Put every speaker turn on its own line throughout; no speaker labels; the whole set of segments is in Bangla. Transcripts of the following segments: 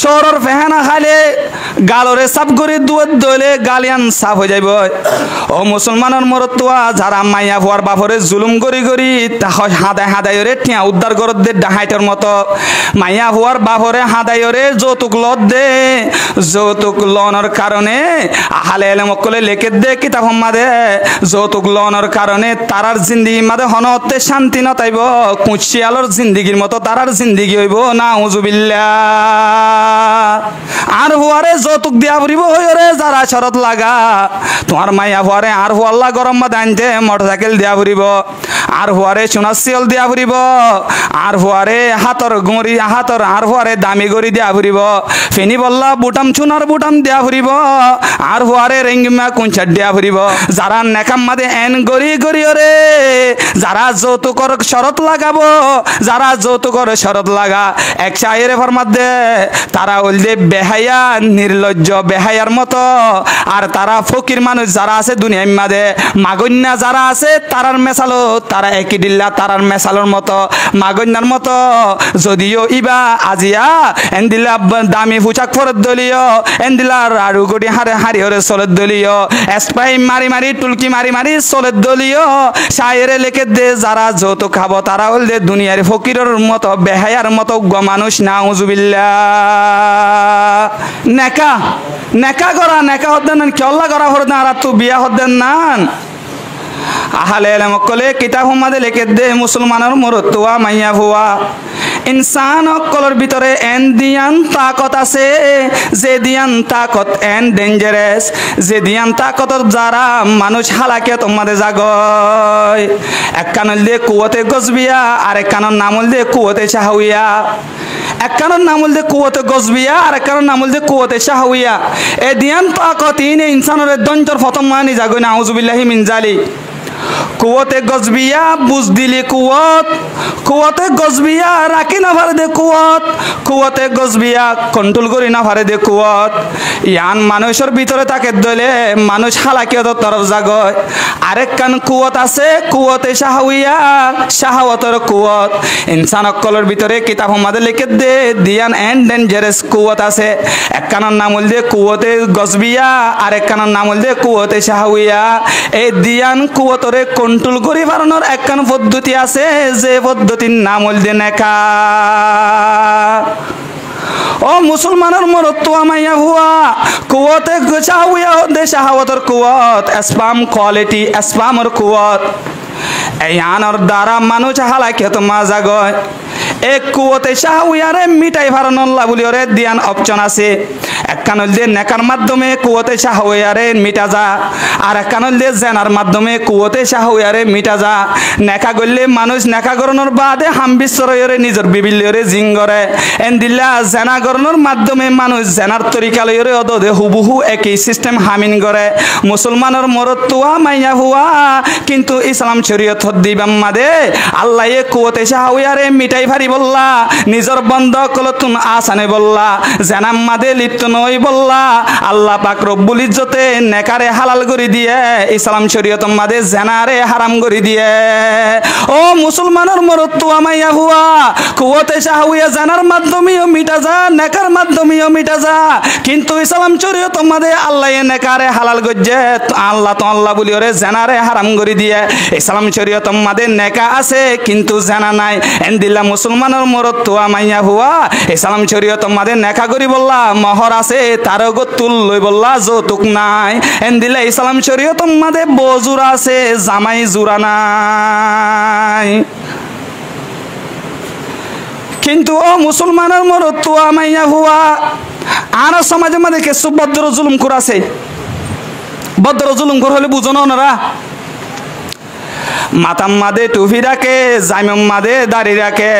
সরর ফেহানা খালে গালরে সাফ করে দুয়ার দলে গালিয়ান সাফ হয়ে যাইব ও মুসলমানের মরতুয়া যারা মাইয়া হওয়ার বাপরে জুলুম করি করি হাদায় হাদায়রে টিয়া উদ্ধার করত দে ডাহাইটার মতো মাইয়া হওয়ার বাপরে হাদায়রে যৌতুক লত দে যৌতুক লনের কারণে আহালে এলে মকলে লেখে দে কিতাব মাদে যৌতুক লনের কারণে তারার জিন্দিগি মাদে হনতে শান্তি নতাইব কুচিয়ালর জিন্দিগির মতো তারার জিন্দিগি হইব না উজুবিল্লাহ আর হুয়ারে যৌতুক দিয়া ফুরিব হইরে যারা শরত লাগা তোমার মাইয়া হুয়ারে আর হুয়াল্লা গরম মা দাইনতে মোটরসাইকেল দিয়া ফুরিব আর হুয়ারে সোনার শিয়ল দিয়া ফুরিব আর হুয়ারে হাতর গড়ি হাতর আর হুয়ারে দামি গড়ি দিয়া ফুরিব ফেনি বল্লা বুটাম সোনার বুটাম দিয়া ফুরিব আর হুয়ারে রেঙ্গিমা কুঞ্চার দিয়া ফুরিব যারা নেকাম মাদে এন গড়ি গড়ি রে যারা যৌতুকর শরত লাগাবো যারা যৌতুকর শরত লাগা এক শায়েরে ফরমাত দে তারা হইলে বেহায়া নির্লজ্জ বেহায়ার মতো আর তারা ফকির মানুষ যারা আছে দুনিয়ার মাঝে মাগন্যা যারা আছে তারার মেশালো তারা একই দিল্লা তারার মেশালোর মতো মাগন্যার মতো যদিও ইবা আজিয়া এন্দিলা দামি পোশাক ফরত দলীয় এন্দিলা আরু গড়ি হারে হারি হরে চলত দলীয় স্প্রাই মারি মারি টুলকি মারি মারি চলত দলীয় শায়েরে লেখে দে যারা যৌতুক খাবো তারা হইলে দুনিয়ার ফকিরের মতো বেহায়ার মতো মানুষ না উজুবিল্লাহ নেকা নেকা করা নেকা হদ্দেন নান কেল্লা করা হরদেন আর তু বিয়া হদ্দেন নান আহালে মকলে কিতাব মাদে লেখে দে মুসলমানের মরতুয়া মাইয়া ভুয়া ইনসান অকলর ভিতরে এন দিয়ান তাকত আছে যে দিয়ান তাকত এন ডেঞ্জারাস যে দিয়ান তাকত যারা মানুষ হালাকে তোমাদের জাগয় এক কানল দিয়ে কুয়তে গজবিয়া আর এক কানর নামল দিয়ে কুয়তে চাহুইয়া এক কানর নামল দিয়ে কুয়তে গজবিয়া আর এক কানর নামল দিয়ে কুয়তে চাহুইয়া এ দিয়ান তাকত ইনে ইনসানের দঞ্জর ফতম মানি জাগয় না আউযুবিল্লাহি মিন জালিক কুয়তে গজবিয়া বুঝ দিলি কুয়ত কুয়তে গজবিয়া রাখি না পারে দে কুয়ত কুয়তে গজবিয়া কন্ট্রোল করি না পারে দে কুয়ত ইয়ান মানুষের ভিতরে তাকে দলে মানুষ হালাকিয়ত তরফ জাগয় আরেক কান কুয়ত আছে কুয়তে শাহউইয়া শাহাওয়াতের কুয়ত ইনসান অকলের ভিতরে কিতাব আমাদের লিখে দে দিয়ান এন্ড ডেঞ্জারাস কুয়ত আছে এক কানের নাম হল দে কুয়তে গজবিয়া আরেক কানের নাম হল দে কুয়তে শাহউইয়া এই দিয়ান কুয়ত কন্ট্রোল করি পারানোর একখান পদ্ধতি আছে যে পদ্ধতির নাম হল দে নেকা ও মুসলমানের মরতুয়া মাইয়া হুয়া কুয়তে চাহুইয়া দে শাহাওয়াতের কুয়ত স্পাম কোয়ালিটি স্পামের কুয়ত এই আনার দ্বারা মানুষ হালাকে তো মাজা গয় এক কুয়তে শাহুইয়ারে মিটাই ফারানোল্লা বলি ওরে দিয়ান অপশন আছে এক কানল দিয়ে নেকার মাধ্যমে কুয়তে শাহুইয়ারে মিটা যা আর এক কানল দিয়ে জেনার মাধ্যমে কুয়তে শাহুইয়ারে মিটা যা নেকা করলে মানুষ নেকা করানোর বাদে হামবিশ্বরে নিজের বিবিল্যরে জিং করে এন্দিল্লা জেনা করানোর মাধ্যমে মানুষ জেনার তরিকা লইরে অদে হুবহু একই সিস্টেম হামিন করে মুসলমানের মরতুয়া মাইয়া হুয়া কিন্তু ইসলাম শরীয়ত দিবাম মাদে আল্লাহ এ কুয়তে শাহুইয়ারে মিটাই ফারি বললা নিজের বন্ধ কলতুন আসানে বললা জেনাম মাদে লিপ্ত নই বললা আল্লাহ পাক রব্বুল ইজ্জতে নেকারে হালাল করে দিয়ে ইসলাম শরীয়ত মাদে জেনারে হারাম করে দিয়ে ও মুসলমানের মরতুয়া মাইয়া হুয়া কুয়তে শাহুইয়া জেনার মাধ্যমেও মিটা যা নেকার মাধ্যমেও মিটা যা কিন্তু ইসলাম শরীয়ত মাদে আল্লাহ নেকারে হালাল গজ্জে আল্লাহ তো আল্লাহ বলি ওরে জেনারে হারাম করে দিয়ে ইসলাম শরীয়ত মাদে নেকা আছে কিন্তু জেনা নাই এন্দিল্লা মুসলমানের মরতুয়া মাইয়া হুয়া ইসলাম শরীয়ত মাদে নেকা করি বললা মহর আছে তার গতুল লই বললা যৌতুক নাই এন্দিল্লা ইসলাম শরীয়ত মাদে বজুরা আছে জামাই জুরা নাই কিন্তু ও মুসলমানের মরতুয়া মাইয়া হুয়া আর সমাজের মধ্যে কিছু বদ্র জুলুম করাছে বদ্র জুলুম কর হলে বুঝো না ওনারা মাতাম মাদে টুপি রাখে জাইমাম মাদে দাড়ি রাখে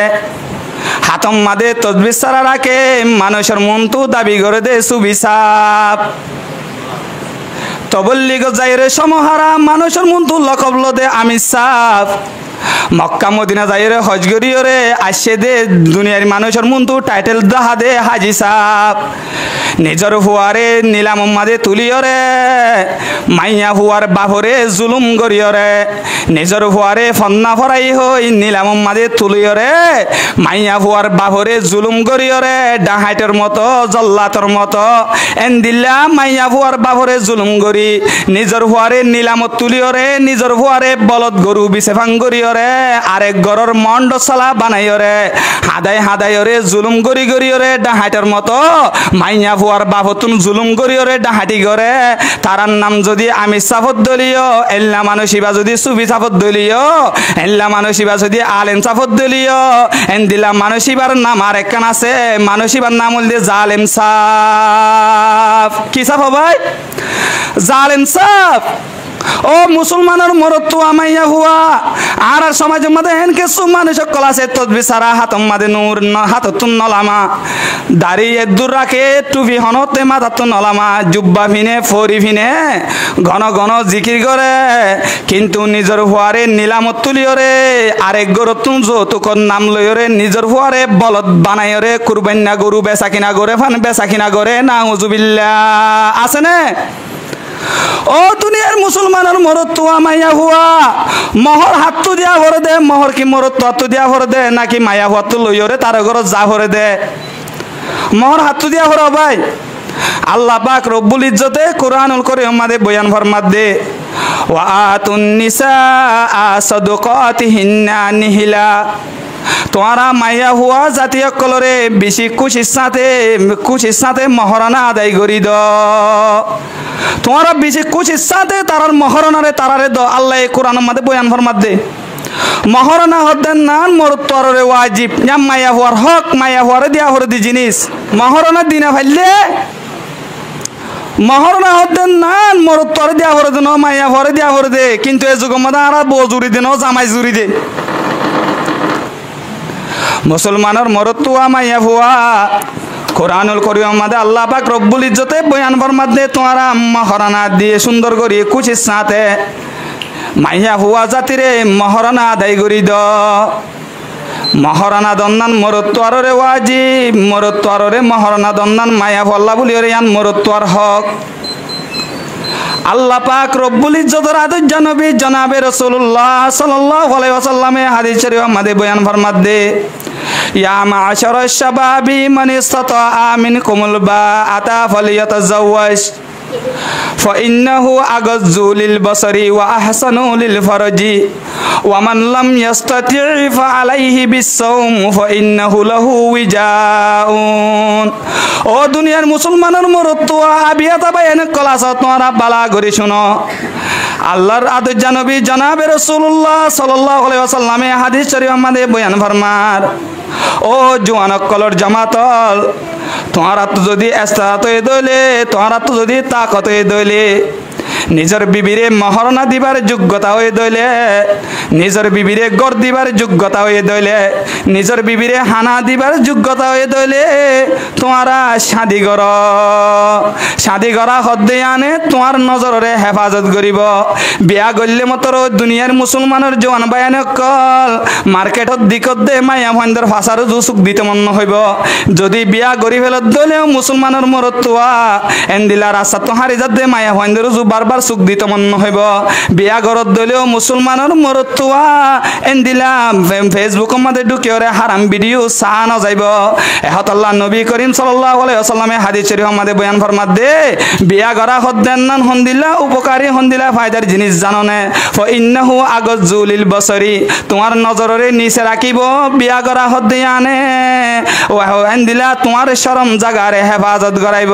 হাতম মাদে তসবিহ সারা রাখে মানুষের মন তো দাবি করে দে সুবিসাপ তবল্লিগ যাইরে সমহারা মানুষের মন তো লকবল দে আমি সাফ মক্কা মদিনা যাইরে হজ করিয়রে আসে দে দুনিয়ার মানুষের মন্তু টাইটেল দাহা দে হাজি সাহ নিজর হুয়ারে নীলাম মাদে তুলিয়রে মাইয়া হুয়ার বাহরে জুলুম করিয়রে নিজর হুয়ারে ফন্না ফরাই হই নীলাম মাদে তুলিয়রে মাইয়া হুয়ার বাহরে জুলুম করিয়রে ডাহাইটের মতো জল্লাতর মতো এন্দিল্লা মাইয়া হুয়ার বাহরে জুলুম করি নিজর হুয়ারে নীলামত তুলিয়রে নিজর হুয়ারে বলদ গরু বিছে ভাঙ করিয়রে আরেক গরর মন্ডসালা বানাইয়রে হাদাই হাদাইয়রে জুলুম করি করিয়রে ডাহাইটের মতো মাইয়া হুয়ার বাহতুন জুলুম করিয়রে ডাহাটি করে তারার নাম যদি আমি সাফত দলীয় এল্লা মানসিবা যদি সুবি সাফত দলীয় এল্লা মানসিবা যদি আলেন সাফত দলীয় এন্দিলা মানসিবার নাম আর একখান আছে মানসিবার নাম হল জালেম সাফ কি সাফ ভাই জালেম সাফ ও মুসলমানের মরত্ব আমাইয়া হুয়া আর সমাজের মধ্যে হেন কিছু মানুষ সকল আছে তদবি সারা হাতম মাদে নূর হাততুন নলামা দাঁড়িয়ে দূর রাখে টুপি হনতে মাথাতুন নলামা জুব্বা ভিনে ফরি ভিনে ঘন ঘন জিকির করে কিন্তু নিজের হুয়ারে নিলামত তুলিয়রে আরেক গরতুন যৌতুকর নাম লইরে নিজের হুয়ারে বলদ বানাইরে কুরবান্না গরু বেচা কিনা করে ফান বেচা কিনা করে নাউজুবিল্লাহ আছে না ও দুনিয়ার মুসলমানের মরত্ব মাইয়া হুয়া মহর হাতটো দিয়া ভরে দে মহর কি মরত্ব হাতটো দিয়া ভরে দে নাকি মাইয়া হুয়াতো লইরে তার ঘর যা ভরে দে মহর হাতটো দিয়া ভরে ভাই আল্লাহ পাক রব্বুল ইজ্জতে কুরআনুল কারীম মাদে বয়ান ফরমাত দে ওয়া আতুন নিসা সাদকাতিহিন্না নিহিলা তোমারা মাইয়া হুয়া জাতীয় কলরে বেশি খুশির সাথে মহরানা আদায় করি দ তোমারা বেশি খুশির সাথে তারার মহরানারে তারারে দ আল্লাহ কোরআনের মধ্যে বয়ান ফরমাত দে মহরানা হদ্দেন নান মরত্বরে ওয়াজিব যা মাইয়া হুয়ার হক মাইয়া হুয়ারে দিয়া হরে দি জিনিস মহরানা দিনা ফাইলে মহরনা হদ্দেন নান মরত্বরে দিয়া হরে দেন মাইয়া হরে দিয়া হরে দে কিন্তু এ যুগের মধ্যে আর বউ জুড়ি দেন জামাই জুড়ি দে মুসলমানের মরত্ব মাইয়া হুয়া কোরআনুল কারীম মাদে আল্লাহ পাক রব্বুল ইজ্জতে বয়ান ফরমাত দে তোমারা মহরানা দিয়ে সুন্দর করে খুশির সাথে মাইয়া হুয়া জাতিরে মহরানা আদায় করি দ মহরানা দন্নান মরত্বরে ওয়াজিব মরত্বরে মহরানা দন্নান মাইয়া ফল্লা বলি রে আন মরত্বর হক আল্লাহ পাক রব্বুল ইজ্জতের আদর্শ নবী জনাবে রাসূলুল্লাহ সাল্লাল্লাহু আলাইহি ওয়াসাল্লামে হাদিস শরীফ মাদে বয়ান ফরমাত দে ইয়া মা'শারাশ শাবাবি মান ইসতাতা মিনকুমুল বাআতা ফালিয়াতাজাওয়াজ ফাইন্নাহু আগাজ্জু লিল বাসারি ওয়া আহসানু লিল ফারজি ওয়া মান লাম ইস্তাতি ফাআলাইহি বিস-সাওম ফাইন্নাহু লাহু উইজাউন ও দুনিয়ার মুসলমানের মরত্ব আবিয়াতা বায়ান কলাস তোমরা বালা করে শুনো আল্লাহর আদর্শ নবী জনাবে রাসূলুল্লাহ সাল্লাল্লাহু আলাইহি ওয়াসাল্লামে হাদিস শরীফ আমাদের বয়ান ফরমার ও জওয়ান কলর জামাতল তোমারা তো যদি এস্তাত হয়ে দইলে তোমারা তো যদি তাকত হয়ে দইলে নিজের বিবিরে মহরনা দিবার যোগ্যতা হয়ে দইলে নিজের বিবিরে গড় দিবার যোগ্যতা হয়ে দইলে নিজের বিবিরে হানা দিবার যোগ্যতা হয়ে দইলে তোমারা শাদি করা হদ্দে আনে তোমার নজরে হেফাজত করিব বিয়া গল্লে মতর দুনিয়ার মুসলমানের জওয়ান বায়ান কল মার্কেটত দিকত দে মাইয়া ভাইন্দর ফাঁসারও জুসুক দিতে মন হইব যদি বিয়া গড়ি ফেলত দইলেও মুসলমানের মরত্তুয়া এন্দিলা রাস্তা তো হারি যাত দে মাইয়া ভাইন্দর জু বারবার সুখ দিতে মন হইব বিয়া ঘরত দইলেও মুসলমানের মরত্তুয়া এন্দিলা ফেসবুকের মধ্যে ঢুকিওরে হারাম ভিডিও সানো যাইব এহত আল্লাহ নবী করিম সাল্লাল্লাহু আলাইহি ওয়াসাল্লামে হাদিস শরীফ মধ্যে বয়ান ফরমাত দে বিয়া গরা হদ্দেন নান হন্দিলা উপকারী হন্দিলা ফায়দার জিনিস জাননে ফাইন্নাহু আগাজ্জু লিল বাসারি তোমার নজরে নিচে রাখিব বিয়া গরা হদ্দে আনে ওয়া এন্দিলা তোমার শরম জাগারে হেফাজত করাইব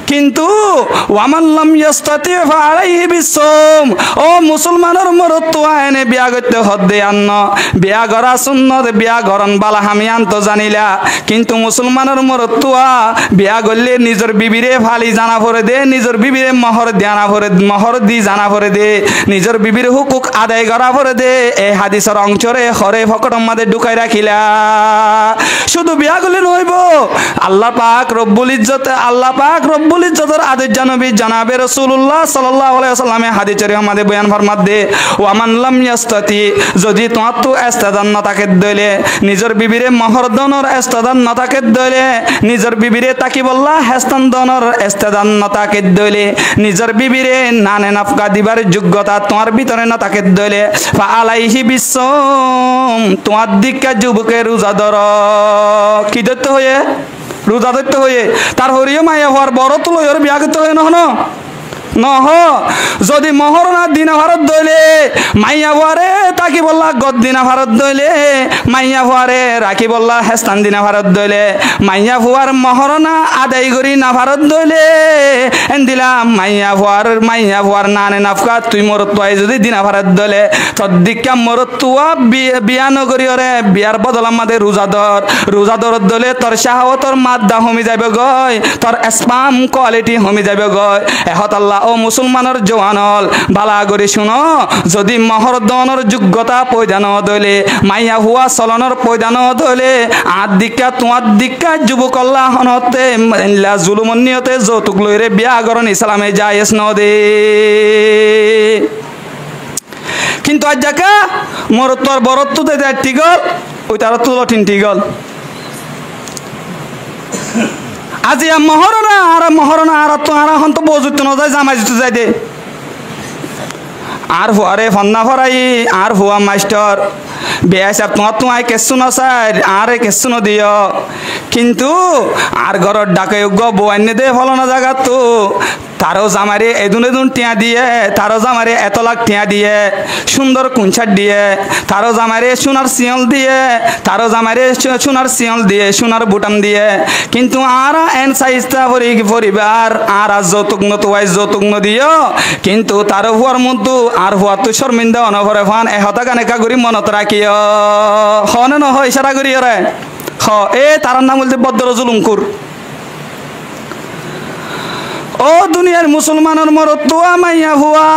কিন্তু ওয়ামান লাম ইস্তাতি ফাআলাইহি বিস-সাওম ও মুসলমানের মরত্ব আইনে বিয়া করতে হদ্দে আন্ন বিয়া গরা সুন্নত বিয়া গরন বালা আমি আনতো জানিলা কিন্তু মুসলমানের মরত্তুয়া বিয়া করলে নিজের বিবিরে ফালি জানা ভরে দে নিজের বিবিরে মহর দি জানা ভরে দে নিজের বিবির হুকুক আদায় করা ভরে দে এই হাদিসের অংশরে হরে ফকটর মাঝে ঢুকাই রাখিলা শুধু বিয়া করলে নইব আল্লাহ পাক রব্বুল ইজ্জতের আদেশ জানবী জনাবে রাসূলুল্লাহ সাল্লাল্লাহু আলাইহি ওয়াসাল্লামে হাদিস শরীফ আমাদের বয়ান ফরমাতে ওয়া মান লাম ইয়াস্তাতি যদি তোমার তো ইস্তেদান না থাকে দইলে নিজের বিবিরে মোহর দনর ইস্তেদান না থাকে দইলে নিজের বিবিরে তাকি বললা হেস্তান দনর ইস্তেদান না থাকে দইলে নিজের বিবিরে নানে নাফকা দিবার যোগ্যতা তোমার ভিতরে না থাকে দইলে ফা আলাইহি বিসম তোমার দিকে যুবকের রোজা ধর কি ধরতে হয়ে রোজা ধরতে হয়ে তার হরিও মাইয়া হওয়ার বড় তুলো ওর বিয়া করতে হয়ে নহ যদি মহরনা দিনা ভারত দইলে মাইয়া হওয়ারে তাকি বললা গদ দিনা ভারত দইলে মাইয়া হওয়ারে রাখি বললা হেস্তান দিনা ভারত দইলে মাইয়া হওয়ার মহরনা আদায় করি না ভারত দইলে দিলাম মাইয়া হওয়ার নানে নাফকা তুই মরতুয়াই যদি দিনা ভারত দইলে তোর দিকা মরতুয়া বিয়া নগরী ওরে বিয়ার বদল আমাদের রোজাদর দলে তোর শাহওয়াতর মাদ্দা হমি যাবে গয় তোর স্পাম কোয়ালিটি হমি যাবে গয় এহত আল্লাহ ও মুসলমানের জওয়ানল বালা করে শুনো যদি মহরদনের যোগ্যতা পয়দান দলে মাইয়া হুয়া চলনের পয়দান দলে আর দিকা তোমার দিকা যুবক আল্লাহ হনতে জুলুমনিয়তে যৌতুক লইরে বিয়া গরণ ইসলামে জায়েজ নদে কিন্তু আজ জাকা মরত্বর বরত্ব দে টিগল ওই তার তো টিগল আজি মহরনা আর তো আর এখন তো বজুত না যায় জামাই জুত যায় দে আর হুয়ারে ফন্না ফরাই আর হুয়া মাস্টার বেয়া সাহেব তোমার কেসু না স্যার আর কেসু ন দিও কিন্তু আর ঘরের ডাকে বউ আনে দে ফলো না জায়গা তো তারও জামারে এদুন টিয়া দিয়ে তারও জামারে এত লাখ টিয়া দিয়ে সুন্দর কুঞ্চার দিয়ে তারও জামারে সোনার শিয়ল দিয়ে তারও জামারে সোনার শিয়ল দিয়ে সোনার বুটাম দিয়ে কিন্তু আর এন সাইজটা পরিবার আর যৌতুক যৌতুক দিও কিন্তু তারও হুয়ার মধ্যে আর হুয়া তো শর্মিন্দা অনভরে ফান এহতা গানেকা করি মনত রাখিও হনে নহয় ইশারা করি রে হ এ তার নাম বলতে বদ্র জুলুমকুর ও দুনিয়ার মুসলমানের মরতুয়া মাইয়া হুয়া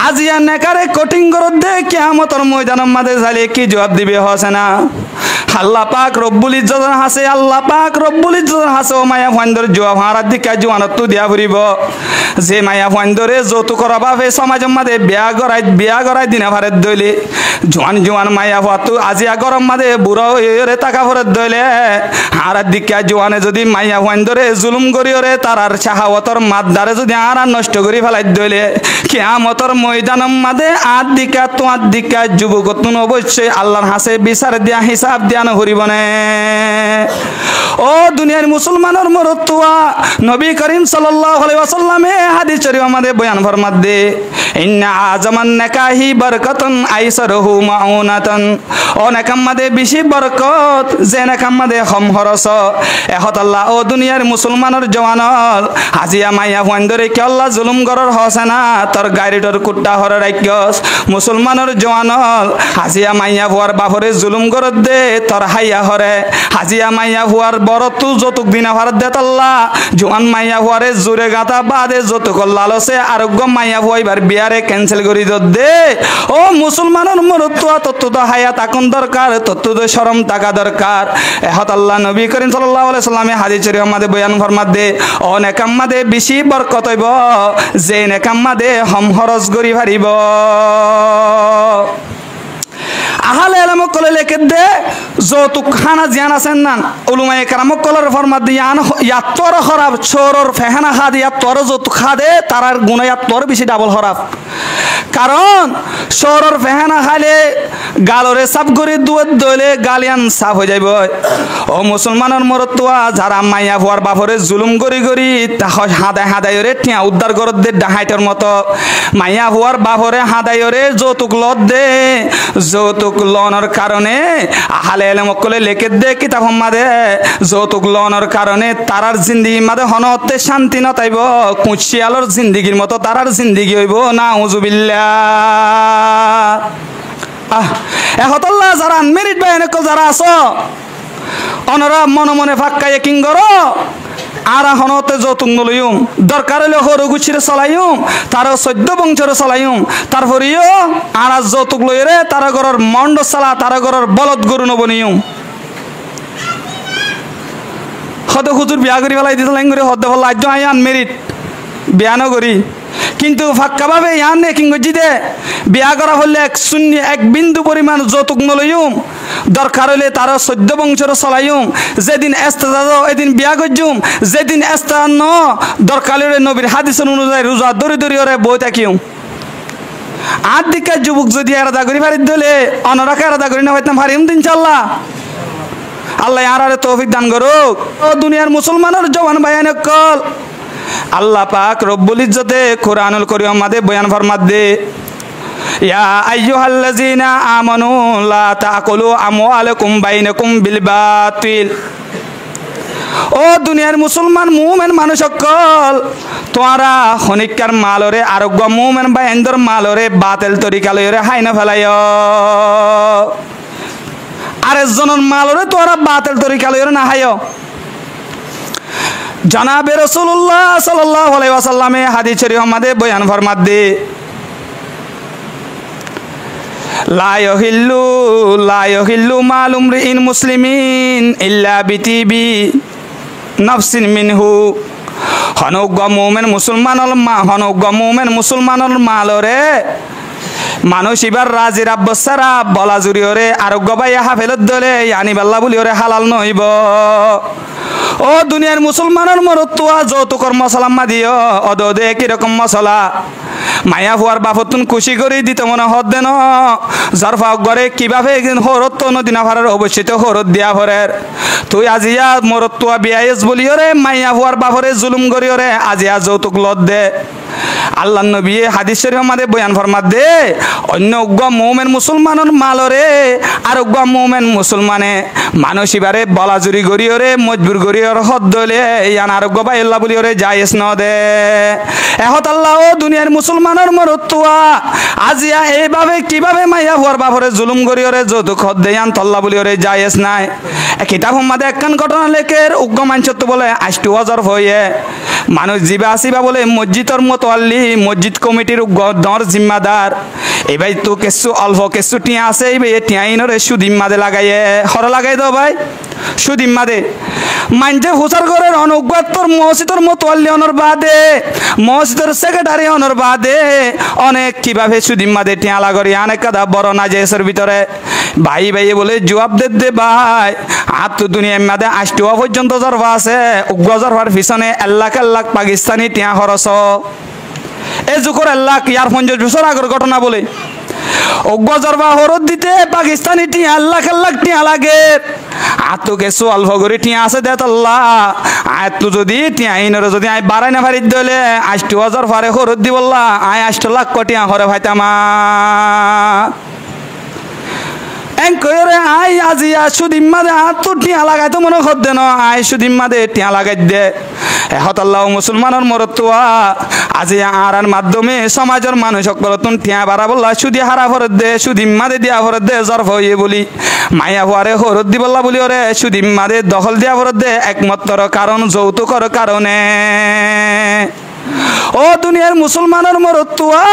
আজিয়া নেকারে কটিং করত দে কিয়ামতের ময়দানের মাঝে যাইলে কি জবাব দিবে হসে না আল্লাহ পাক রব্বুল ইজ্জতের হাসে ও মায়া ফাইন্দর জবাব হারার দিকে জোয়ানত তো দিয়া ফুরিব যে মায়া ফাইন্দরে যৌতুক করা বাপে সমাজের মাঝে বিয়া গড়াই দিনা ভারের দইলে জোয়ান মায়া ফাতু আজিয়া গরম মাঝে বুড়ো হয়ে টাকা ভরের দইলে হারার দিকে জোয়ানে যদি মাইয়া ফাইন্দরে জুলুম করিওরে তারার শাহাওয়াতর মাদ্দারে যদি আর নষ্ট করি ফেলাই দইলে কিয়ামতের ময়দানের মাঝে আর দিকা তোমার দিকা যুবক তুন অবশ্যই আল্লাহর হাসে বিচার দিয়া হিসাব দিয়া হরিবনে ও দুনিয়ার মুসলমানের মরতুয়া নবী করিম সাল্লাল্লাহু আলাইহি ওয়াসাল্লামে হাদিস শরীফ আমাদের বয়ান ফরমাত দে ইন্না আযামান নিকাহি বারাকাতুন আইসারহু মাউনাতান ও নেকাম মাদে বেশি বরকত যে নেকাম মাদে কম খরচ এহত আল্লাহ ও দুনিয়ার মুসলমানের জওয়ানল হাজিয়া মাইয়া ফন্দরে কি আল্লাহ জুলুম গরর হসে না তোর গাড়িটার কুট্টা হরে রাখিস মুসলমানের জওয়ানল হাজিয়া মাইয়া হুয়ার বাপরে জুলুম গরর দে তোর হাইয়া হরে হাজিয়া মাইয়া হুয়ার বড় তু যতুক দিনা ভারত দে আল্লাহ জোয়ান মাইয়া হুয়ারে জোরে গাতা বাদে যতুক লালসে আরোগ্য মাইয়া হুয়াইবার বিয়ারে ক্যান্সেল করি দে ও মুসলমানের মরতুয়া তত্ত্ব হায়া তাকুন দরকার তত্ত্ব শরম টাকা দরকার এহত আল্লাহ নবী করিম সাল্লাল্লাহু আলাইহি সাল্লামে হাদিস শরীফ আমাদের বয়ান ফরমাত দে ও নেকাম মাদে বেশি বরকত হইব যে নেকাম মাদে হম খরচ করি পারিব আহলে ইলম কলে লেখে দে যৌতুক খানা জিয়ান আছেন না উলুমায়ে কেরাম কলের ফরমাত দিয়ান ইয়াত্তর খরাব চোরর ফেহানা খা দিয়া তোর যৌতুক খা দে তারার গুণা ইয়াত্তর বেশি ডাবল খরাব কারণ চোরর ফেহানা খাইলে গালরে সাফ করে দুধ দইলে গালিয়ান সাফ হয়ে যাইব ও মুসলমানের মরতুয়া যারা মাইয়া ভুয়ার বাপরে জুলুম করি করি হাদাইরে টিয়া উদ্ধার করত দে ডাহাইটার মতো মাইয়া ভুয়ার বাপরে হাদাইরে যৌতুক লত দে যৌতুক লনের কারণে আহলে ইলম কলে লেখে দে কিতাব মাদে যৌতুক লনের কারণে তারার জিন্দেগি মাদে হনতে শান্তি নতাইব কুচিয়ালর জিন্দেগির মতো তারার জিন্দেগি হইব না উজুবিল্লাহ এহতল্লাহ যারা আনমেরিট বা এনেকল যারা আছো অনরা মনে মনে ফাক্কাইয়ে কিং করো আর হনতে যৌতুক নলইম দরকার হলে হরু গুছিরে চলাইম তার 14 বংশরে চলাইম তারপরেও আর যৌতুক লইরে তার ঘরের মন্ড চালা তার ঘরের বলদ গরু নবনিয়ম হদ হুজুর বিয়া করি ফেলাই দিতে লাইন করে হদ ফেলা আজ আন মেরিট বিয়া নগরী কিন্তু ফাক্কাভাবে ইয়ান নে কিংগজি দে বিয়া করা হলে এক শূন্য এক বিন্দু পরিমাণ যৌতুক নলইম দরকার হলে তার 14 বংশের চলাইম যেদিন এস্তা যাও এদিন বিয়া করজুম যেদিন এস্তা ন দরকার হলে নবীর হাদিস অনুযায়ী রোজা দরি দরি ওরে বই থাকিম আর দিকে যুবক যদি আলাদা করি ফারিদ দিলে অনরাকে আলাদা করি না হইতাম ফারিম ইনশাআল্লাহ আল্লাহ আরারে তৌফিক দান করুক ও দুনিয়ার মুসলমানের জওয়ান ভাইয়ান কল আল্লাহ পাক রব্বুল ইজ্জতে কুরআনুল কারীম মাদে বয়ান ফরমাত দে ইয়া আইয়ুহাল্লাযিনা আমানু লা তাকুলু আমওয়ালাকুম বাইনাকুম বিল বাতিল ও দুনিয়ার মুসলমান মুমিন মানুষ সকল তোরা খনিকার মালরে আরোগ্য মুমিন বাইন্দর মালরে বাতিল তরিকা লইরে হাইনা ফেলায় আরেকজনের মালরে তোরা বাতিল তরিকা লইরে না হায় জনাবে রাসূলুল্লাহ সাল্লাল্লাহু আলাইহি ওয়াসাল্লামে হাদিস শরীফ মাদে বয়ান ফরমাত দে লা ইয়াহিল্লু মালুম রিইন মুসলিমিন ইল্লা বিতিবি নাফসিন মিনহু হনগ্য মুমিন মুসলমানর মালরে মানুষ এবার রাজির আব্বাসারা বলা জুরিয়রে আরোগ্য বাইয়া হাফেলত দলে আনি বাল্লা বলিওরে হালাল নইব ও দুনিয়ার মুসলমানের মরতুয়া যৌতুকর মশলা মাদিও অদে কিরকম মশলা মায়া হুয়ার বাপতুন খুশি করে দিতে মনে হদ দেন জরফা গরে কিভাবে হরত নদীনা ভাড়ার অবশ্যই তো হরত দিয়া ভরের তুই আজিয়া মরতুয়া বিয়াইস বলিওরে মাইয়া হুয়ার বাপরে জুলুম করিওরে আজিয়া যৌতুক লত দে আল্লাহ নবী হাদিস শরীফ আমাদের বয়ান ফরমাত দে অন্য উগ্র মুমিন মুসলমানের মালরে আর উগ্র মুমিন মুসলমানে মানুষ এবারে বলাজুরি গরিয়রে মজবুর গরিয়র হদ দলে ইয়ান আরোগ্য বা আল্লাহ বলিওরে জায়েজ ন দে এহত আল্লাহ ও দুনিয়ার মুসলমানের মরতুয়া আজিয়া এইভাবে কিভাবে মাইয়া হুয়ার বাপরে জুলুম গরিয়রে যৌতুক হদ দে ইয়ান তল্লা বলিওরে জায়েজ নাই কিতাব আমাদের একখান ঘটনা লেখের উগ্র মানসত্ব বলে আষ্টু হাজার হয়ে মানুষ জিবা আসিবা বলে মসজিদর মতোয়াল্লি মসজিদ কমিটির দর জিম্মাদার এবার তো কিছু অল্প কিছু টিয়া আছে এই টিয়াইনরে সুদিম্মাদে লাগাইয়ে হর লাগাই দাও ভাই সুদিম্মাদে মানছে হুসার ঘরের অনুজ্ঞাত্তর মসজিদর মতোয়াল্লি অনর বাদে মসজিদের সেক্রেটারি অনর বাদে অনেক কিভাবে সুদিম্মাদে টিয়া লাগরি অনেক কাদা বড় নাজেসের ভিতরে ভাই ভাই বলে জবাব দে ভাই আর তো দুনিয়ার মাদে 8 পর্যন্ত জরফা আছে উগ্র জরফার পিছনে লাখ পাকিস্তানি টিয়া খরচ এই যুগর লাখ ইয়ার 50 বছর আগের ঘটনা বলে উগ্র জরফা হরত দিতে পাকিস্তানি টিয়া লাখ টিয়া লাগে আর তো কিছু অল্প করে টিয়া আছে দে আল্লাহ আর তো যদি টিয়া ইনরে যদি আই বাড়াই না ফারিদ দিলে 80,000 ফারে হরত দি বললা আই 8 লাখ টিয়া হরে ভাইতামা এঙ্করে আই আজিয়া সুদিম্মাদে হাত টিয়া লাগাই তো মনে হদ দেন আই সুদিম্মাদে টিয়া লাগাই দে এহত আল্লাহ মুসলমানের মরতুয়া আজিয়া আরার মাধ্যমে সমাজের মানুষ সকলতুন টিয়া বাড়া বললা সুদি হারা ভরত দে সুদিম্মাদে দিয়া ভরত দে জরফ হয়ে বলি মাইয়া হুয়ারে হরত দি বললা বলি ওরে সুদিম্মাদে দখল দিয়া ভরত দে একমাত্র কারণ যৌতুকর কারণে ও দুনিয়ার মুসলমানের মরতুয়া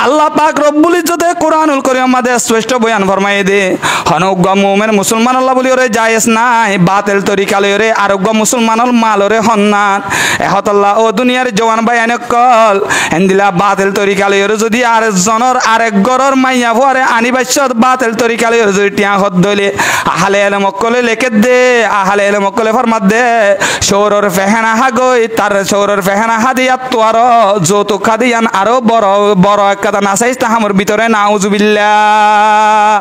আল্লাহ পাক রব্বুল ইজ্জতে কুরআনুল কারীম আমাদের স্পষ্ট বয়ান ফরমাই দে হনগ্য মুমিন মুসলমান আল্লাহ বলি ওরে জায়েজ নাই বাতিল তরিকা লইরে আরোগ্য মুসলমানের মালরে হন্নান এহত আল্লাহ ও দুনিয়ার জওয়ান ভাইয়ান কল এন্দিলা বাতিল তরিকা লইরে যদি আর জনর আরেক গরর মাইয়া ভরে আনিবাচ্ছত বাতিল তরিকা লইরে যদি টিয়া হদ দইলে আহলে ইলম কলে লেখে দে আহলে ইলম কলে ফরমাত দে শৌরর ফেহানা হাগই তার শৌরর ফেহানা হাদিয়াত তো আর যৌতুক খাদিয়ান আরো বড় বড় একটা নাসাইস তাহামর ভিতরে নাউজুবিল্লাহ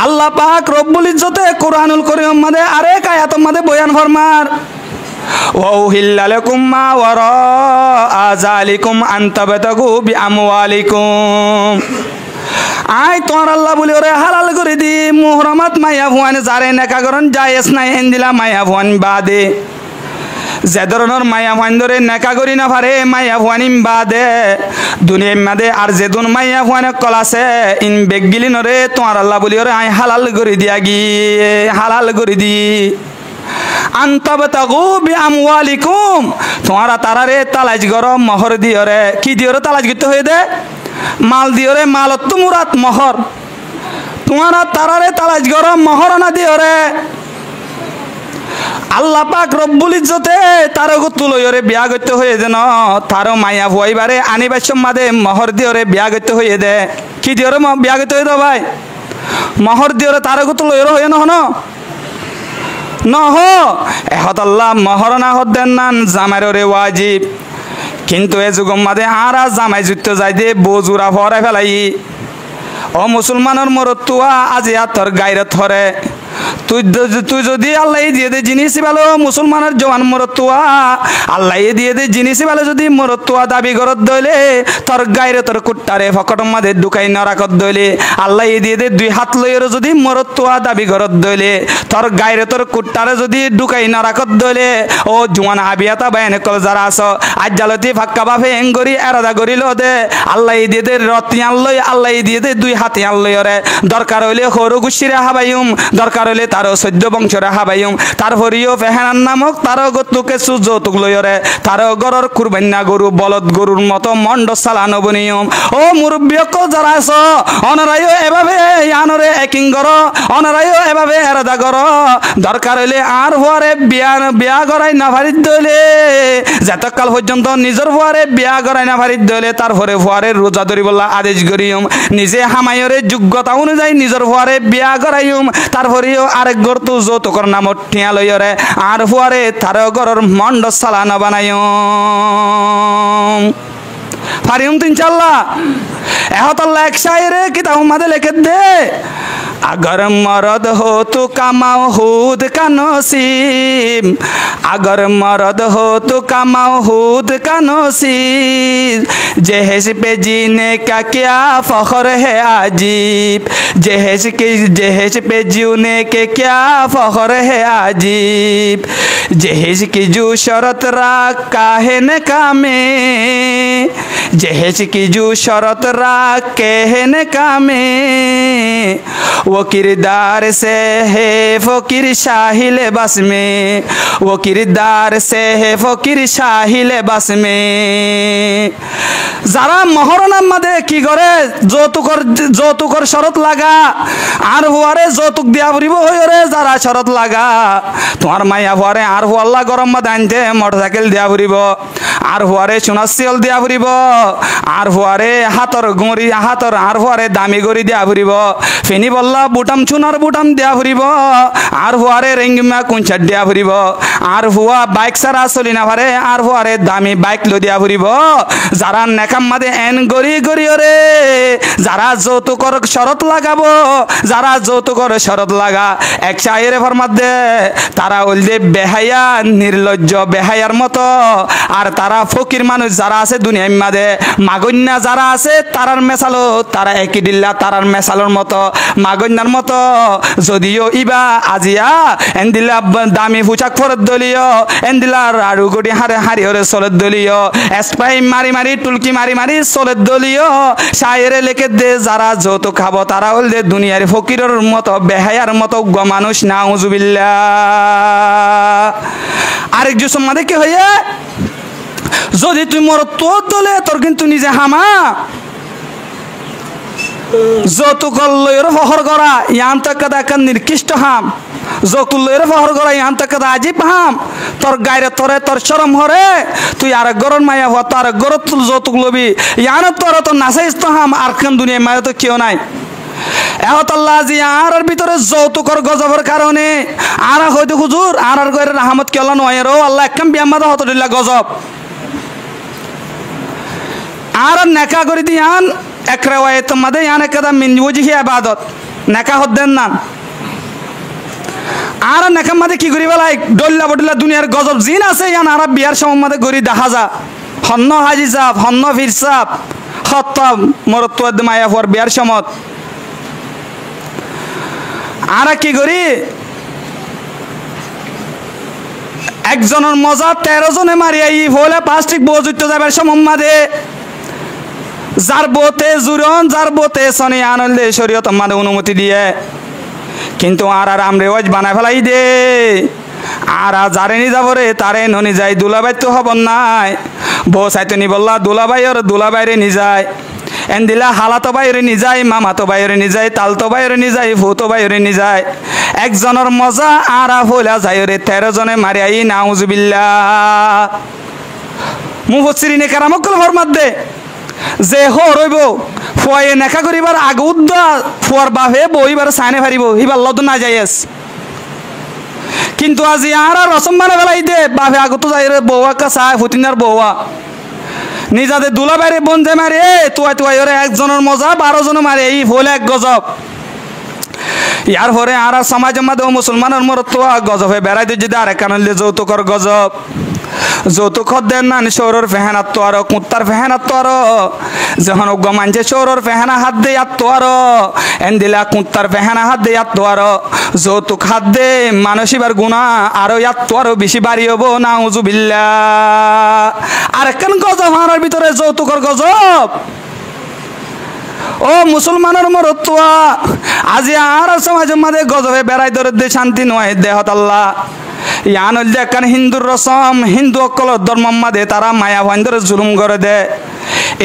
আল্লাহ পাক রব্বুল ইজ্জতে কুরআনুল কারীম মাদে আরেক আয়াত মাদে বয়ান ফরমার ওয়া উহিল্লা লাকুম মা ওয়ারা যালিকুম আন তাবতাগু বিআমওয়ালিকুম আই তোর আল্লাহ বলি ওরে হালাল করে দি মুহরমাত মাইয়া ভুয়ান জারে নেকা করন জায়েজ নাই এন্দিলা মাইয়া ভুয়ান বাদে যে ধরনের মায়া ভান ধরে নেকা করি না পারে মায়া ভানিম বাদে দুনিয়ার মাদে আর যে দুন মায়া ভান কল আছে ইন বেগগিলি নরে তোমার আল্লাহ বলি ওরে আই হালাল করে দিয়া গিয়ে হালাল করে দি আনতাবতাগু বিআমওয়ালিকুম তোমারা তারারে তালাজ গরম মোহর দিওরে কি দিওরে তালাজ গিতে হয়ে দে মাল দিওরে মালত তো মুরাত মোহর তোমারা তারারে তালাজ গরম মোহর না দিওরে আল্লাহ পাক রব্বুল ইজ্জতে তার তুলয়রে বিয়া করতে হয়ে দেন তারও মায়া ভুয়াইবারে আনিবার সম্মাদে মহর দিয়রে বিয়া করতে হয়ে দে কি দিয়রে বিয়া করতে হয়ে দে ভাই মহর দিয়রে তার তুলয়র হয়ে নহ এহত আল্লাহ মহর না হদ্দেন নান জামাইরে ওয়াজিব কিন্তু এ যুগম মাদে আর জামাই যুক্ত যাই দে বজুরা ভরাই ফেলাই ও মুসলমানের মরতুয়া আজি তোর গাইরে থরে তুই যদি আল্লাহ দিয়ে দে জিনিস ভালো মুসলমানের জওয়ান মরতুয়া আল্লাহ দিয়ে দে জিনিস ভালো যদি মরতুয়া দাবি করত দইলে তোর গাইরে তোর কুট্টারে ফকটম মাদে ঢুকাই নরাকত দইলে আল্লাহ দিয়ে দে দুই হাত লইয়ের যদি মরতুয়া দাবি করত দইলে তোর গাইরে তোর কুট্টারে যদি ঢুকাই নরাকত দইলে ও জওয়ান আবিয়াতা বাইনে কল যারা আছো আজ জালতি ফাক্কা বাফে এঙ্গরি এরাদা করিল দে আল্লাহ দিয়ে দে রতিয়ান লই আল্লাহ দিয়ে দে দুই হাতিয়ান লইরে দরকার হইলে সরু গুছিরে হাবাইম দরকার হইলে তারও 14 বংশরে হাবাইম তারপরেও ফেহানার নামক তারও গতুকে যৌতুক লইরে তারও গরর কুরবান্না গরু বলদ গরুর মতো মন্ড চালানো বনিয়ম ও মুরব্বিয়ক যারা আছ অনারাইও এভাবে আনরে একিং গর অনারাইও এভাবে এরাদা গর দরকার হইলে আর হওয়ারে বিয়া গড়াই না ভারিত দইলে যতকাল পর্যন্ত নিজের হওয়ারে বিয়া গড়াই না ভারিত দইলে তারপরে হওয়ারে রোজা ধরিবলা আদেশ করিম নিজে হামাইরে যোগ্যতা অনুযায়ী নিজের হওয়ারে বিয়া গড়াইম তারপরেও আরেক গর তো যৌতুকর নামত টিয়া লইরে আর হুয়ারে তার গরর মন্ড সালানা বানাইম পারিম তো ইনশাআল্লাহ এহত আল্লাহ এক শায়রে কিতাব মাদে লিখে দে अगर मर्द हो तो कमाओ खुद का नसीब अगर मर्द हो तो कमाओ खुद का नसीब जहेज पे जीने का क्या फख्र है अजीब जहेज पे जीने के क्या फख्र है अजीब जहेज की जो शरत राख कहने का में जहेज की जो शरत राख कहने का में वो किरदार से है फकीर शाही लिबास में वो किरदार से है फकीर शाही लिबास में যারা মহরনার মাঝে কি করে যৌতুকর শরত লাগা আর হুয়ারে যৌতুক দিয়া ফুরিব হইরে যারা শরত লাগা তোমার মাইয়া হুয়ারে আর হুয়াল্লা গরম মাঝে আনতে মোটরসাইকেল দিয়া ফুরিব আর হুয়ারে সোনার শিয়ল দিয়া ফুরিব আর হুয়ারে হাতর গড়ি হাতর আর হুয়ারে দামি গড়ি দিয়া ফুরিব ফেনি বল্লা বুটাম চুনার বুটাম দিয়া ফুরিব আর হুয়ারে রেঙ্গিমা কুঞ্চার দিয়া ফুরিব আর হুয়া বাইক সারা চলি না পারে আর হুয়ারে দামি বাইক লো দিয়া ফুরিব যারা নেকাম মাদে এন গড়ি গড়ি রে যারা যৌতুকর শরত লাগাবো যারা যৌতুকর শরত লাগা এক শায়েরে ফরমাত দে তারা ওলদে বেহায়া নির্লজ্জ বেহায়ার মতো আর তারা ফকির মানুষ যারা আছে দুনিয়ার মাঝে মাগন্যা যারা আছে তারার মেসালো তারা একই দিল্লা তারার মেসালোর মতো মাগন্যার মতো যদিও ইবা আজিয়া এন্দিলা দামি পোশাক ফরত দলীয় এন্দিলা রাড়ু গড়ি হারে হারি হরে চলত দলীয় স্প্রাই মারি মারি টুলকি মারি মারি চলত দলীয় শায়েরে লেখে দে যারা যৌতুক খাব তারা হল দে দুনিয়ার ফকিরের মতো বেহায়ার মতো মানুষ নাউজুবিল্লাহ আরেক জুসম মাদে কি হইয়া যদি তুই মর তোর দলে তোর কিন্তু নিজে হামা যৌতুকর লইয়ের ফহর করা ইয়ান তাকাদা একটা নির্কৃষ্ট হাম যৌতুক লইয়ের ফহর করা ইয়ান তাকাদা আজিব হাম তোর গায়রে তোরে তোর শরম হরে তুই আর গরন মায়া হওয়া তো আর গরত যৌতুক লবি ইয়ান তোর তো নাসাইস তো হাম আর কেন দুনিয়ায় মায়া তো কেউ নাই এহতাল্লাহ জি আর ভিতরে যৌতুকর গজবের কারণে আর হয়তো হুজুর আর গরে রাহমত কেলা নয় রো আল্লাহ একদম বিয়ামাদা হতদিল্লা গজব আর নেকা করে দিয়ান এক রেওয়ায়েত মাদে ইয়ান একদা মিন ওয়াজহি ইবাদত নেকা হদ্দেন না আর নেকা মাদে কি করি বলাই ডল্লা বডলা দুনিয়ার গজব জিন আছে ইয়ান আর বিয়ার সময় মাদে গরি দেখা যা হন্ন হাজি সাহেব হন্ন ফির সাহেব খত্তাব মরতুয়াদ মায়া ফর বিয়ার সময় আর কি করি একজনের মজা 13 জনে মারিয়া ই হলে প্লাস্টিক বজুত যাবার সময় মাদে যার বোতে জুরন যার বোতে সনে আনন্দে শরীয়ত মানে অনুমতি দিয়ে কিন্তু আর আমরে ওয়াজ বানায় ফেলাই দে আর যারে নি যাব রে তারে ননি যাই দুলাবাই তো হব নাই বউ চাইতে নি বললা দুলাবাই আর দুলাবাইরে নি যায় এন্দিলা হালাতো বাইরে নি যায় মামাতো বাইরে নি যায় তালতো বাইরে নি যায় ফুতো বাইরে নি যায় একজনের মজা আরা হইলা যায় রে 13 জনে মারি আই নাউজুবিল্লাহ। মুফাসসিরিনে কেরামকল ফরমাত দে যে হরইব ফুয়ায়ে নেকা করিবার আগে উদ্দা ফুয়ার বাপে বইবার সাইনে ফারিব ইবার লদ না যাইস, কিন্তু আজি আরা রসম বানা ফেলাই দে বাপে আগত যাই রে বউয়া কা চায় ফুতিনার বউয়া নিজাদে দুলা বাইরে বনজে মারে তুয়াই তুয়াই ওরে একজনের মজা 12 জন মারে এই ফুল এক গজব। ইয়ার পরে আর সমাজের মধ্যে মুসলমানের মরত্ব গজবে বেড়াই দিয়ে যদি আরেক কানলে যৌতুকর গজব। যৌতুক দেন না সৌরর ফেহানাত তো আরো কুত্তার ফেহানাত তো আরো যখন উগ্র মানছে সৌরর ফেহানা হাত দিয়ে আত্ম আরো এন দিলা কুত্তার ফেহানা হাত দিয়ে আত্ম আরো যৌতুক হাত দে মানসিবার গুণা আরো আত্ম আরো বেশি বাড়ি হবো নাউজুবিল্লাহ। আরেকখান গজব হারার ভিতরে যৌতুকর গজব। ও মুসলমানের মরত্তুয়া আজি আর সমাজের মধ্যে গজবে বেড়াই ধরে দে শান্তি নয় দেহত আল্লাহ ইয়ান হল যে হিন্দুর রসম হিন্দু অকল ধর্ম মাদে তারা মায়া ভাইন্দরে জুলুম করে দে।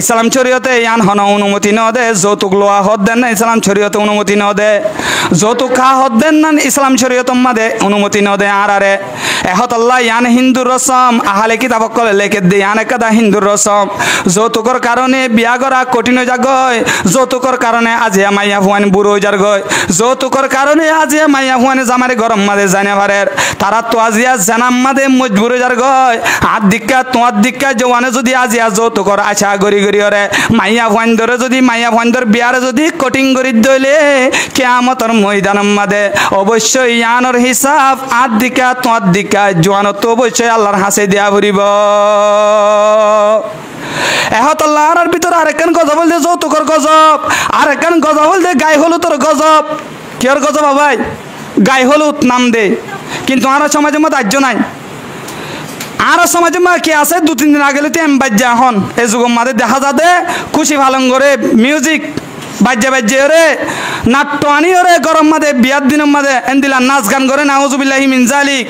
ইসলাম শরীয়তে ইয়ান হন অনুমতি ন দে যৌতুক লোয়া হদ দেন না ইসলাম শরীয়তে অনুমতি ন দে যৌতুক খা হদ দেন না ইসলাম শরীয়ত মাদে অনুমতি ন দে আর আরে এহত আল্লাহ ইয়ান হিন্দুর রসম আহালে কিতাব কলে লেখে দে ইয়ান একাদা হিন্দুর রসম যৌতুকর কারণে বিয়া করা কঠিন হয়ে যাগয়, যৌতুকর কারণে আজিয়া মাইয়া ভুয়ান বুড়ো হয়ে যার গয়, যৌতুকর কারণে আজিয়া মাইয়া ভুয়ানে জামারে গরম মাদে জানে ভারের তারা তো আজিয়া জানাম মাদে মজবুর হয়ে যার গয়। আর দিক্কা তোমার দিক্কা জওয়ানে যদি আজিয়া যৌতুকর আশা গড়ি গড়ি ওরে মাইয়া ভুয়ান ধরে যদি মাইয়া ভুয়ান ধর বিয়ারে যদি কঠিন গড়ি দইলে কিয়ামতের ময়দানের মাদে অবশ্যই ইয়ানোর হিসাব আর দিক্কা তোমার দিক্কা জওয়ান তো অবশ্যই আল্লাহর হাসে দিয়া ভরিব। এহত আল্লাহর ভিতরে আরেকখান গজব বলতে যৌতুকর গজব, আরেকখান গজব বলতে গায়ে হলুদর গজব। কেয়ার গজব ভাই গায়ে হলুদ নাম দে, কিন্তু আর সমাজের মধ্যে আর্য নাই। আর সমাজের মধ্যে কি আছে 2-3 দিন আগে তেম বাজ্যা হন এই যুগের মাঝে দেখা যাবে খুশি ভালং করে মিউজিক বাজ্যা বাজ্যে ওরে নাট্য আনি ওরে গরম মাঝে বিয়ার দিনের মাঝে এন্দিলা নাচ গান করে নাউজুবিল্লাহি মিন জালিক।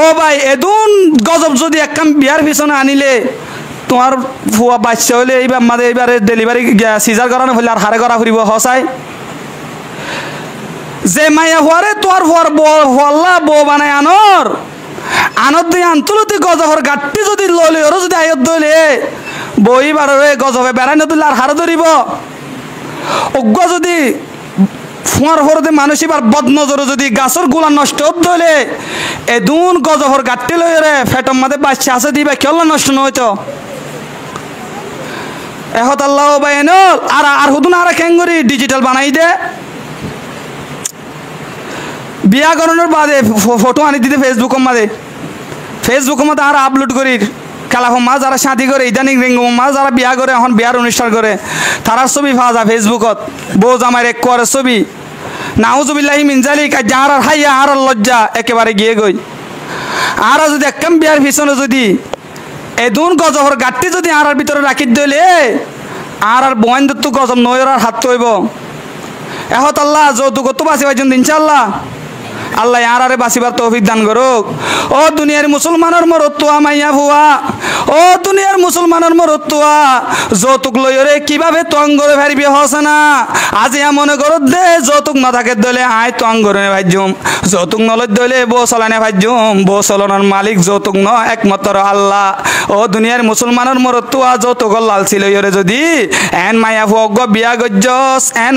ও ভাই এদুন গজব যদি একখান বিয়ার পিছনে আনিলে তোমার ফুয়া বাচ্চা হলে এইবার মাঝে এইবারে ডেলিভারি সিজার করানো হলে আর হারে করা ফুরিব হসাই যে মাইয়া হওয়ারে তোর হওয়ার হল্লা বউ বানায় আনর আনত দিয়ে আন্তলতি গজবর গাঠটি যদি ললে ওর যদি আয়ত দলে বই বারে গজবে বেড়াই নতুন আর হারে ধরিব অজ্ঞ যদি ফুয়ার হরতে মানুষ এবার বদনজর যদি গাছর গুলা নষ্ট হলে এদুন গজবর গাঠটি লই রে ফেটম মাঝে বাচ্চা আছে দিবা কেউ নষ্ট নয়তো এহত আল্লাহ বাইনল আর হুদুন আর খেঙ্গরি ডিজিটাল বানাই দে বিয়া করানোর বাদে ফটো আনি দিতে ফেসবুকের মধ্যে আর আপলোড করি কালাফ মা যারা শাদি করে ইদানিং রিঙ্গ মা যারা বিয়া করে এখন বিয়ার অনুষ্ঠান করে তারা ছবি পাওয়া যায় ফেসবুকত বউ জামাই এক করে ছবি নাউজুবিল্লাহি মিন জালিক আর হাইয়া আর লজ্জা একেবারে গিয়ে গই। আর যদি একদম বিয়ার পিছনে যদি এদুন গজবর গাঠটি যদি আর ভিতরে রাখি দিলে আর বয়েন তো গজব নয়র আর হাত তৈব এহত আল্লাহ যৌতুক তো বাঁচি পাইছেন ইনশাআল্লাহ আল্লাহ আরে বাঁচিবার তৌফিক দান করুক। ও দুনিয়ার মুসলমানের মরত্তুয়া মাইয়া ভুয়া, ও দুনিয়ার মুসলমানের মরত্তুয়া যৌতুক লইরে কিভাবে তঙ্গরে ফেরবি হসে না আজি মনে করো দে যৌতুক না থাকে দলে আয় তঙ্গরে ভাইজুম যৌতুক নলই দলে বউ চলানে ভাইজুম বউ চলনের মালিক যৌতুক ন একমাত্র আল্লাহ। ও দুনিয়ার মুসলমানের মরত্তুয়া যৌতুক লালছি লইরে যদি এন মাইয়া ভুয়া বিয়া গজ্জস এন